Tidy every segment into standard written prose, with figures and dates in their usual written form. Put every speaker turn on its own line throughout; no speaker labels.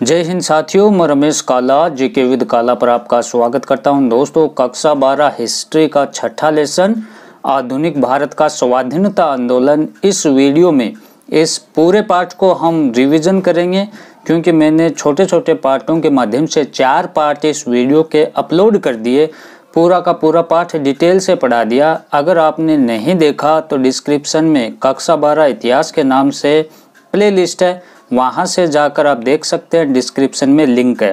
जय हिंद साथियों, मैं रमेश काला जीके विद काला पर आपका स्वागत करता हूं। दोस्तों, कक्षा 12 हिस्ट्री का छठा लेसन आधुनिक भारत का स्वाधीनता आंदोलन, इस वीडियो में इस पूरे पाठ को हम रिवीजन करेंगे क्योंकि मैंने छोटे छोटे पार्टों के माध्यम से 4 पार्ट इस वीडियो के अपलोड कर दिए। पूरा का पूरा पाठ डिटेल से पढ़ा दिया। अगर आपने नहीं देखा तो डिस्क्रिप्शन में कक्षा 12 इतिहास के नाम से प्लेलिस्ट है, वहां से जाकर आप देख सकते हैं। डिस्क्रिप्शन में लिंक है।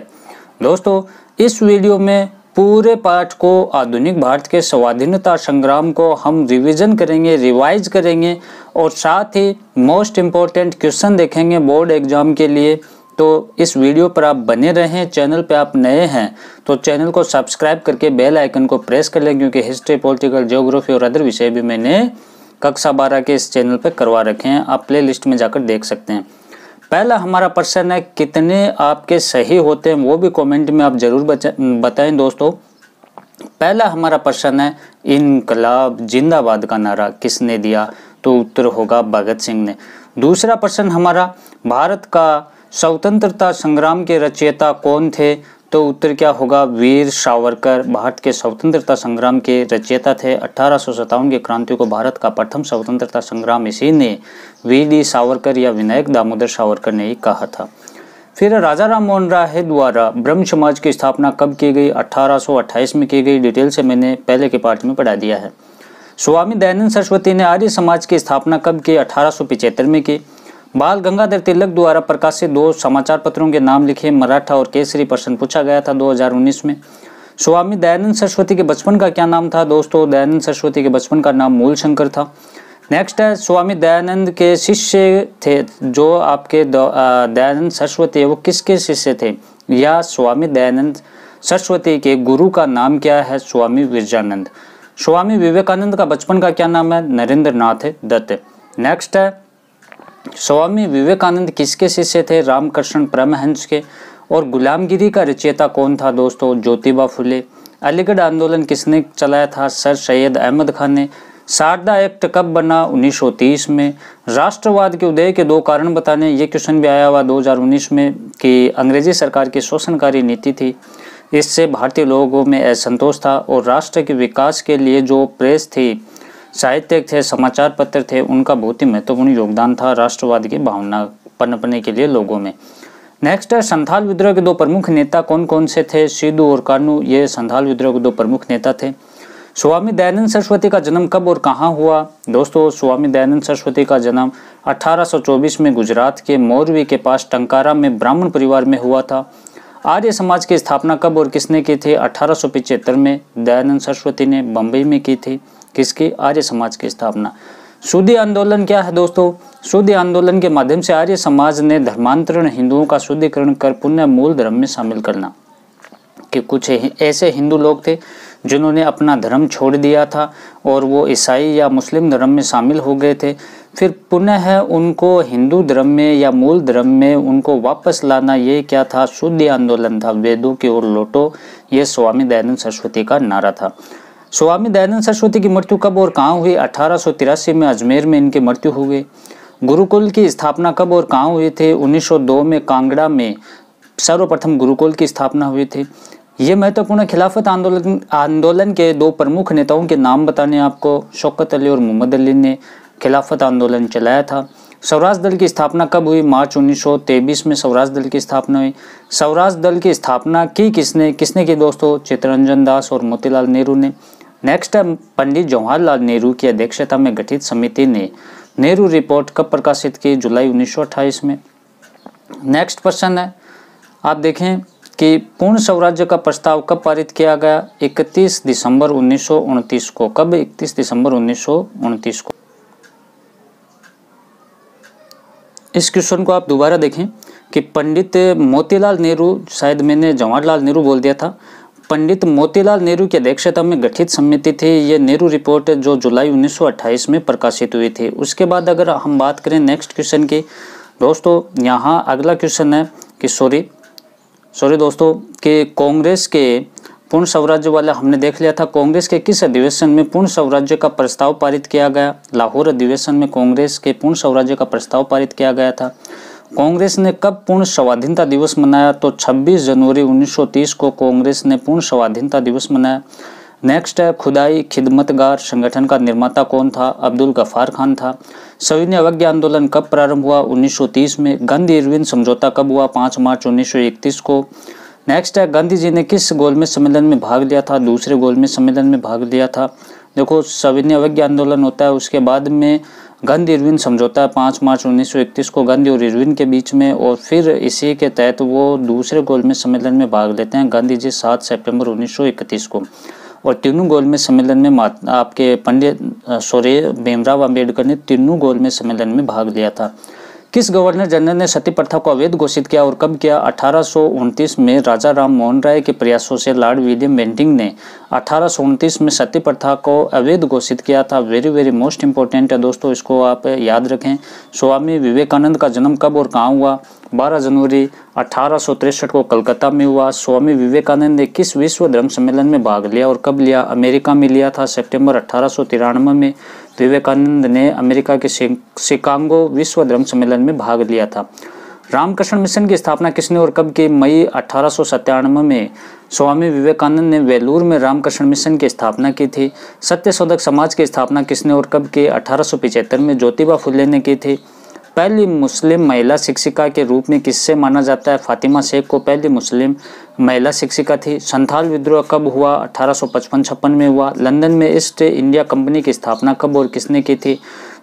दोस्तों, इस वीडियो में पूरे पाठ को, आधुनिक भारत के स्वाधीनता संग्राम को हम रिवीजन करेंगे, रिवाइज करेंगे और साथ ही मोस्ट इम्पोर्टेंट क्वेश्चन देखेंगे बोर्ड एग्जाम के लिए। तो इस वीडियो पर आप बने रहें। चैनल पे आप नए हैं तो चैनल को सब्सक्राइब करके बेल आइकन को प्रेस कर लें, क्योंकि हिस्ट्री, पॉलिटिकल, ज्योग्राफी और अदर विषय भी मैंने कक्षा 12 के इस चैनल पर करवा रखे हैं। आप प्ले लिस्ट में जाकर देख सकते हैं। पहला हमारा प्रश्न है, कितने आपके सही होते हैं वो भी कमेंट में आप जरूर बताएं। दोस्तों, पहला हमारा प्रश्न है, इनकलाब जिंदाबाद का नारा किसने दिया? तो उत्तर होगा भगत सिंह ने। दूसरा प्रश्न हमारा, भारत का स्वतंत्रता संग्राम के रचयिता कौन थे? तो उत्तर क्या होगा? वीर सावरकर भारत के स्वतंत्रता संग्राम के रचयिता थे। 1857 की क्रांति को भारत का प्रथम स्वतंत्रता संग्राम इसी ने वी.डी. सावरकर या विनायक दामोदर सावरकर ने ही कहा था। फिर राजा राम मोहन राय द्वारा ब्रह्म समाज की स्थापना कब की गई? 1828 में की गई। डिटेल से मैंने पहले के पार्ट में पढ़ा दिया है। स्वामी दयानंद सरस्वती ने आर्य समाज की स्थापना कब की? 1875 में की। बाल गंगाधर तिलक द्वारा प्रकाशित 2 समाचार पत्रों के नाम लिखे। मराठा और केसरी प्रश्न पूछा गया था 2019 में। स्वामी दयानंद सरस्वती के बचपन का क्या नाम था? दोस्तों, दयानंद सरस्वती के बचपन का नाम मूलशंकर था। नेक्स्ट है, स्वामी दयानंद के शिष्य थे जो आपके दयानंद सरस्वती है, वो किसके शिष्य थे? या स्वामी दयानंद सरस्वती के गुरु का नाम क्या है? स्वामी विरजानंद। स्वामी विवेकानंद का बचपन का क्या नाम है? नरेंद्र नाथ दत्त। नेक्स्ट है, स्वामी विवेकानंद किसके शिष्य थे? रामकृष्ण परमहंस के। और गुलामगिरी का रचयिता कौन था? दोस्तों, ज्योतिबा फुले। अलीगढ़ आंदोलन किसने चलाया था? सर सैयद अहमद खान ने। शारदा एक्ट कब बना? 1930 में। राष्ट्रवाद के उदय के 2 कारण बताने, ये क्वेश्चन भी आया हुआ 2019 में कि अंग्रेजी सरकार की शोषणकारी नीति थी, इससे भारतीय लोगों में असंतोष था और राष्ट्र के विकास के लिए जो प्रेस थी, साहित्यिक थे, समाचार पत्र थे, उनका बहुत ही महत्वपूर्ण योगदान था राष्ट्रवाद की भावना पनपने के लिए लोगों में। नेक्स्ट है, संथाल विद्रोह के 2 प्रमुख नेता कौन कौन से थे? सिद्धू और कान्हू, ये संथाल विद्रोह के 2 प्रमुख नेता थे। स्वामी दयानंद सरस्वती का जन्म कब और कहाँ हुआ? दोस्तों, स्वामी दयानंद सरस्वती का जन्म 1824 में गुजरात के मोरवी के पास टंकारा में ब्राह्मण परिवार में हुआ था। आर्य समाज की स्थापना कब और किसने की थी? 1875 में दयानंद सरस्वती ने बम्बई में की थी। किसकी? आर्य समाज की स्थापना। शुद्धि आंदोलन क्या है? दोस्तों, शुद्धि आंदोलन के माध्यम से आर्य समाज ने धर्मांतरण हिंदुओं का शुद्धिकरण कर पुनः मूल धर्म में शामिल करना। कि कुछ ऐसे हिंदू लोग थे जिन्होंने अपना धर्म छोड़ दिया था और वो ईसाई या मुस्लिम धर्म में शामिल हो गए थे, फिर पुनः उनको हिंदू धर्म में या मूल धर्म में उनको वापस लाना, ये क्या था? शुद्धि आंदोलन था। वेदों की ओर लौटो, ये स्वामी दयानंद सरस्वती का नारा था। स्वामी दयानंद सरस्वती की मृत्यु कब और कहाँ हुई? 1883 में अजमेर में इनकी मृत्यु हो गई। गुरुकुल की स्थापना कब और कहाँ हुई थी? 1902 में कांगड़ा में सर्वप्रथम गुरुकुल की स्थापना हुई थी। ये महत्वपूर्ण खिलाफत आंदोलन के 2 प्रमुख नेताओं के नाम बताने आपको। शौकत अली और मोहम्मद अली ने खिलाफत आंदोलन चलाया था। स्वराज दल की स्थापना कब हुई? मार्च 1923 में स्वराज दल की स्थापना हुई। स्वराज दल की स्थापना की किसने की? दोस्तों, चित्तरंजन दास और मोतीलाल नेहरू ने। नेक्स्ट है, पंडित जवाहरलाल नेहरू की अध्यक्षता में गठित समिति ने नेहरू रिपोर्ट कब प्रकाशित की? जुलाई 1928 में। नेक्स्ट प्रश्न है, आप देखें कि पूर्ण स्वराज्य का प्रस्ताव कब पारित किया गया? 31 दिसंबर 1929 को। कब? 31 दिसंबर 1929 को। इस क्वेश्चन को आप दोबारा देखें कि पंडित मोतीलाल नेहरू, शायद मैंने जवाहरलाल नेहरू बोल दिया था, पंडित मोतीलाल नेहरू की अध्यक्षता में गठित समिति थी। ये नेहरू रिपोर्ट जो जुलाई 1928 में प्रकाशित हुई थी। उसके बाद अगर हम बात करें नेक्स्ट क्वेश्चन की, दोस्तों, यहाँ अगला क्वेश्चन है कि सॉरी दोस्तों, कि कांग्रेस के पूर्ण स्वराज्य वाला हमने देख लिया था। कांग्रेस के किस अधिवेशन में पूर्ण स्वराज्य का प्रस्ताव पारित किया गया? लाहौर अधिवेशन में कांग्रेस के पूर्ण स्वराज्य का प्रस्ताव पारित किया गया था। कांग्रेस ने कब पूर्ण स्वाधीनता दिवस मनाया? तो 26 जनवरी 1930 को कांग्रेस ने पूर्ण स्वाधीनता दिवस मनाया। नेक्स्ट है, खुदाई खिदमतगार संगठन का निर्माता कौन था? अब्दुल गफ्फार खान था। सविनय अवज्ञा आंदोलन कब प्रारंभ हुआ? 1930 में। गांधी इरविन समझौता कब हुआ? 5 मार्च 1931 को। नेक्स्ट है, गांधी जी ने किस गोलमेज सम्मेलन में भाग लिया था? दूसरे गोलमेज सम्मेलन में भाग लिया था। देखो, सविनय अवज्ञा आंदोलन होता है, उसके बाद में गांधी इरविन समझौता है 5 मार्च 1931 को गांधी और इरविन के बीच में, और फिर इसी के तहत वो दूसरे गोलमेज सम्मेलन में भाग लेते हैं गांधी जी 7 सितंबर 1931 को। और तीनों गोलमेज सम्मेलन में आपके पंडित भीमराव अंबेडकर ने तीनों गोलमेज सम्मेलन में भाग लिया था। किस गवर्नर जनरल ने सती प्रथा को अवैध घोषित किया और कब किया? 1829 में राजा राम मोहन राय के प्रयासों से लॉर्ड विलियम बेंटिंक ने 1829 में सती प्रथा को अवैध घोषित किया था। वेरी मोस्ट इंपॉर्टेंट है दोस्तों, इसको आप याद रखें। स्वामी विवेकानंद का जन्म कब और कहाँ हुआ? 12 जनवरी 1863 को कलकत्ता में हुआ। स्वामी विवेकानंद ने किस विश्व धर्म सम्मेलन में भाग लिया और कब लिया? अमेरिका में लिया था, सितंबर 1893 में। विवेकानंद ने अमेरिका के शिकागो विश्व धर्म सम्मेलन में भाग लिया था। रामकृष्ण मिशन की स्थापना किसने और कब की? मई 1897 में स्वामी विवेकानंद ने वेलूर में रामकृष्ण मिशन की स्थापना की थी। सत्यशोधक समाज की स्थापना किसने और कब की? 1875 में ज्योतिबा फुले ने की थी। पहली मुस्लिम महिला शिक्षिका के रूप में किससे माना जाता है? फातिमा शेख को पहली मुस्लिम महिला शिक्षिका थी। संथाल विद्रोह कब हुआ? 1855-56 में हुआ। लंदन में ईस्ट इंडिया कंपनी की स्थापना कब और किसने की थी?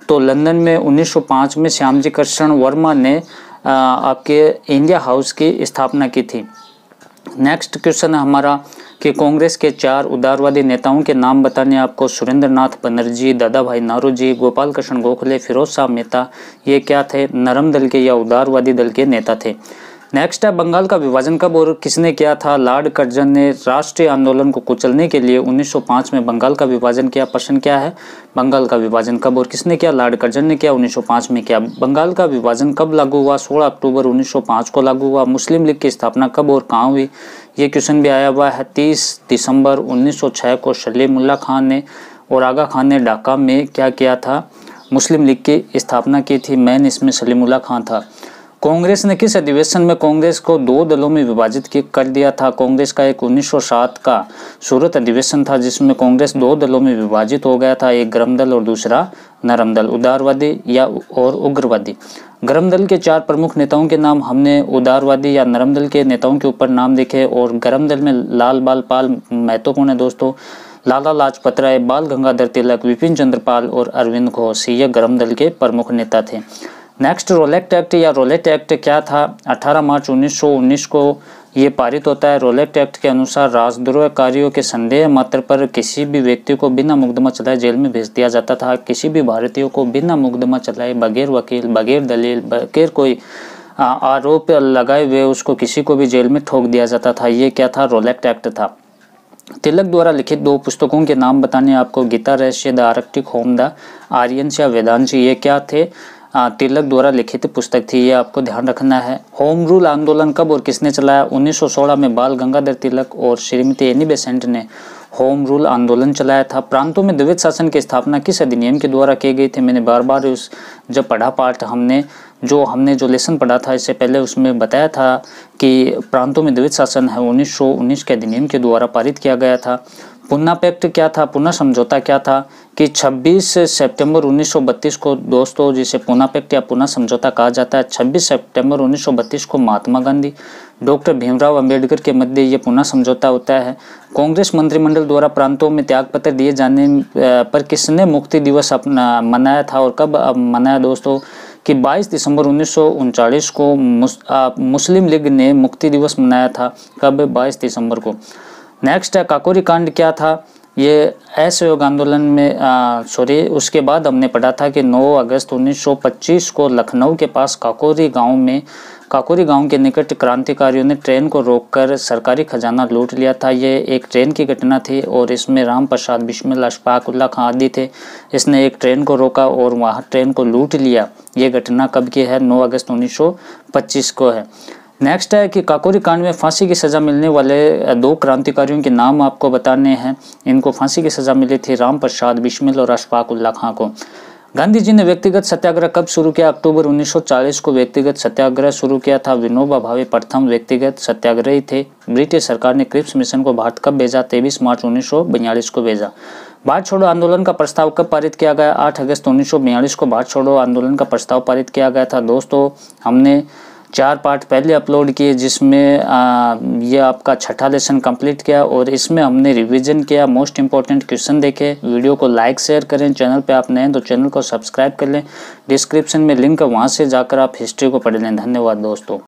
तो लंदन में 1905 में श्यामजी कृष्ण वर्मा ने आपके इंडिया हाउस की स्थापना की थी। नेक्स्ट क्वेश्चन है हमारा कि कांग्रेस के 4 उदारवादी नेताओं के नाम बताने आपको। सुरेंद्र नाथ बनर्जी, दादा भाई नारोजी, गोपाल कृष्ण गोखले, फिरोज शाह मेहता, ये क्या थे? नरम दल के या उदारवादी दल के नेता थे। नेक्स्ट है, बंगाल का विभाजन कब और किसने किया था? लॉर्ड कर्जन ने राष्ट्रीय आंदोलन को कुचलने के लिए 1905 में बंगाल का विभाजन किया। प्रश्न क्या है? बंगाल का विभाजन कब और किसने किया? लॉर्ड कर्जन ने किया, 1905 में किया। बंगाल का विभाजन कब लागू हुआ? 16 अक्टूबर 1905 को लागू हुआ। मुस्लिम लीग की स्थापना कब और कहाँ हुई? ये क्वेश्चन भी आया हुआ है। 30 दिसंबर 1906 को सलीमुल्लाह खान ने और आगा खान ने ढाका में क्या किया था? मुस्लिम लीग की स्थापना की थी। मैन इसमें सलीमुल्लाह खान था। कांग्रेस ने किस अधिवेशन में कांग्रेस को 2 दलों में विभाजित कर दिया था? कांग्रेस का एक 1907 का सूरत अधिवेशन था जिसमें कांग्रेस 2 दलों में विभाजित हो गया था, एक गर्म दल और दूसरा नरम दल, उदारवादी या और उग्रवादी। गर्म दल के 4 प्रमुख नेताओं के नाम हमने उदारवादी या नरम दल के नेताओं के ऊपर नाम देखे, और गर्म दल में लाल बाल पाल महत्वपूर्ण है दोस्तों, लाला लाजपत राय, बाल गंगाधर तिलक, विपिन चंद्र पाल और अरविंद घोष, ये गर्म दल के प्रमुख नेता थे। नेक्स्ट, रोलेट एक्ट या रोलेट एक्ट क्या था? 18 मार्च 1919 को ये पारित होता है। रोलेट एक्ट के अनुसार राजद्रोह कार्यों के संदेह मात्र पर किसी भी व्यक्ति को बिना मुकदमा चलाए जेल में भेज दिया जाता था। किसी भी भारतीय को बिना मुकदमा चलाए, बगैर वकील, बगैर दलील, बगैर कोई आरोप लगाए हुए उसको किसी को भी जेल में ठोक दिया जाता था। ये क्या था? रोलेट एक्ट था। तिलक द्वारा लिखित 2 पुस्तकों के नाम बताने आपको। गीता रहस्य, the Arctic home, the Aryans या वेदांश, ये क्या थे? तिलक द्वारा लिखित पुस्तक थी, ये आपको ध्यान रखना है। होम रूल आंदोलन कब और किसने चलाया? 1916 में बाल गंगाधर तिलक और श्रीमती एनी बेसेंट ने होम रूल आंदोलन चलाया था। प्रांतों में द्विध शासन की स्थापना किस अधिनियम के द्वारा की गई थी? मैंने बार उस जब पढ़ा पाठ हमने जो लेसन पढ़ा था इससे पहले उसमें बताया था कि प्रांतों में द्विध शासन है 1919 के अधिनियम के द्वारा पारित किया गया था। पुना पैक्ट क्या था? पुना समझौता क्या था? कि 26 सितंबर 1932 को दोस्तों, जिसे पुना पैक्ट या पुना समझौता कहा जाता है, 26 सितंबर 1932 को महात्मा गांधी, डॉक्टर भीमराव अंबेडकर के मध्य ये पुना समझौता होता है। कांग्रेस मंत्रिमंडल द्वारा प्रांतों में त्यागपत्र दिए जाने पर किसने मुक्ति दिवस अपना मनाया था और कब मनाया दोस्तों? कि 22 दिसंबर 1939 को मुस्लिम लीग ने मुक्ति दिवस मनाया था। कब? 22 दिसंबर को। नेक्स्ट है, काकोरी कांड क्या था? ये असहयोग आंदोलन में उसके बाद हमने पढ़ा था कि 9 अगस्त 1925 को लखनऊ के पास काकोरी गांव के निकट क्रांतिकारियों ने ट्रेन को रोककर सरकारी खजाना लूट लिया था। ये एक ट्रेन की घटना थी और इसमें राम प्रसाद बिस्मिल, अशफाक उल्लाह खां आदि थे। इसने एक ट्रेन को रोका और वहाँ ट्रेन को लूट लिया। ये घटना कब की है? 9 अगस्त 1925 को है। नेक्स्ट है कि काकोरी कांड में फांसी की सजा मिलने वाले 2 क्रांतिकारियों के नाम आपको बताने हैं। इनको फांसी की सजा मिली थी राम प्रसाद बिस्मिल और अशफाक उल्लाह खां को। गांधी जी ने व्यक्तिगत सत्याग्रह कब शुरू किया? अक्टूबर 1940 को व्यक्तिगत सत्याग्रह शुरू किया था। विनोबा भावे प्रथम व्यक्तिगत सत्याग्रही थे। ब्रिटिश सरकार ने क्रिप्स मिशन को भारत कब भेजा? 23 मार्च 1942 को भेजा। भारत छोड़ो आंदोलन का प्रस्ताव कब पारित किया गया? 8 अगस्त 1942 को भारत छोड़ो आंदोलन का प्रस्ताव पारित किया गया था। दोस्तों, हमने 4 पार्ट पहले अपलोड किए जिसमें ये आपका छठा लेसन कंप्लीट किया और इसमें हमने रिवीजन किया, मोस्ट इंपॉर्टेंट क्वेश्चन देखे। वीडियो को लाइक शेयर करें, चैनल पे आप नए हैं तो चैनल को सब्सक्राइब कर लें। डिस्क्रिप्शन में लिंक है, वहाँ से जाकर आप हिस्ट्री को पढ़ लें। धन्यवाद दोस्तों।